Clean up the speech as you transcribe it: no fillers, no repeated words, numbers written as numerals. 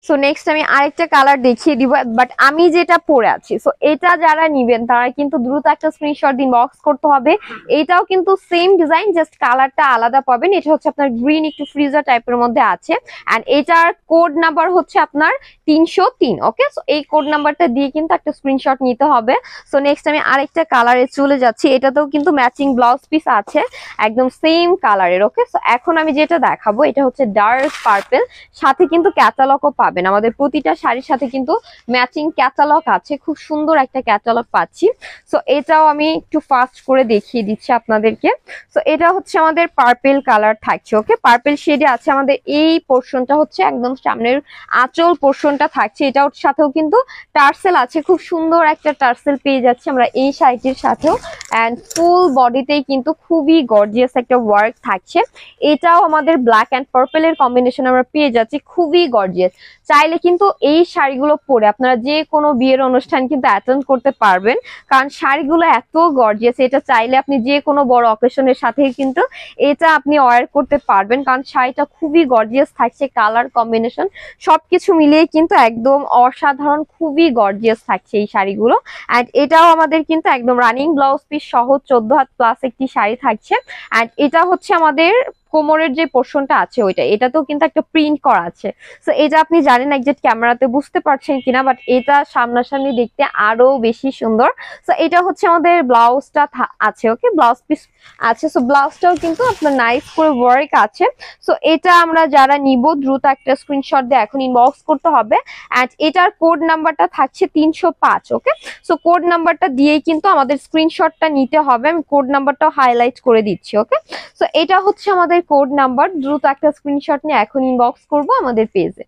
So next আমি আরেকটা colour দেখিয়ে দিব, বাট আমি যেটা পরে আছি, সো এটা যারা নিবেন তারা কিন্তু দ্রুত একটা স্ক্রিনশট ইনবক্স করতে হবে। এটাও কিন্তু সেম ডিজাইন, জাস্ট কালারটা আলাদা পাবেন। এটা হচ্ছে আপনার গ্রিন একটু ফ্রিজার টাইপের মধ্যে আছে, এন্ড এটার কোড নাম্বার হচ্ছে আপনার 303। ওকে, সো এই কোড নাম্বারটা দিয়ে কিন্তু একটা স্ক্রিনশট নিতে হবে। সো নেক্সট আমি আরেকটা কালারে চলে যাচ্ছি, এটাতেও কিন্তু ম্যাচিং ব্লাউজ পিস আছে একদম সেম কালারের। ওকে, সো এখন আমি যেটা দেখাবো এটা হচ্ছে ডার্ক পার্পল, সাথে কিন্তু ক্যাটালগও পাবেন। আমাদের প্রতিটা শাড়ির সাথে কিন্তু ম্যাচিং ক্যাটালগ আছে, খুব সুন্দর একটা ক্যাটালগ পাচ্ছি। সো এটাও আমি একটু ফাস্ট করে দেখিয়ে দিচ্ছি আপনাদেরকে। সো এটা হচ্ছে আমাদের পার্পল কালার থাকছে। ওকে, পার্পল শেডে আছে আমাদের এই পোর্শনটা, হচ্ছে একদম সামনের আঁচল পোর্শনটা থাকছে। এটার সাথেও কিন্তু টার্সেল আছে, খুব সুন্দর একটা টার্সেল পেয়ে যাচ্ছে আমরা এই শাড়িটির সাথেও। অ্যান্ড ফুল বডিতেই কিন্তু খুবই গর্জিয়াস একটা ওয়ার্ক থাকছে। এটাও আমাদের ব্ল্যাক অ্যান্ড পার্পলের কম্বিনেশন আমরা পেয়ে যাচ্ছি, খুবই গর্জিয়াস। চাইলে কিন্তু এই শাড়িগুলো পরে আপনারা যে কোনো বিয়ের অনুষ্ঠান কিন্তু অ্যাটেন্ড করতে পারবেন, কারণ শাড়িগুলো এত গর্জিয়াস। এটা চাইলে আপনি যে কোনো বড় অকেশনের সাথে কিন্তু এটা আপনি ওয়্যার করতে পারবেন, কারণ শাড়িটা খুবই গর্জিয়াস থাকছে। কালার কম্বিনেশন সবকিছু মিলিয়ে কিন্তু একদম অসাধারণ, খুবই গর্জিয়াস থাকছে এই শাড়িগুলো। অ্যান্ড এটাও আমাদের কিন্তু একদম রানিং ব্লাউজ পিস সহ 14 হাত প্লাস একটি শাড়ি থাকছে। অ্যান্ড এটা হচ্ছে আমাদের কোমরের যে পোর্শনটা আছে ওইটা, এটাতেও কিন্তু একটা প্রিন্ট করা আছে। সো এটা আপনি জানেন একজ্যাক্ট ক্যামেরাতে বুঝতে পারছেন কিনা, বাট এটা সামনাসামনি দেখতে আরো বেশি সুন্দর। সো এটা হচ্ছে আমাদের ব্লাউজটা আছে। ওকে, ব্লাউজ পিস আছে। সো ব্লাউজটাও কিন্তু আপনার নাইস করে ওয়ার্ক আছে। সো এটা আমরা যারা নিব দ্রুত একটা স্ক্রিনশট দিয়ে এখন ইনবক্স করতে হবে। অ্যান্ড এটার কোড নাম্বারটা থাকছে 305। ওকে, সো কোড নাম্বারটা দিয়েই কিন্তু আমাদের স্ক্রিনশটটা নিতে হবে। আমি কোড নাম্বারটাও হাইলাইট করে দিচ্ছি। ওকে, সো এটা হচ্ছে আমাদের কোড নাম্বার। দ্রুত একটা স্ক্রিনশট নিয়ে এখন ইনবক্স করবো আমাদের পেজে।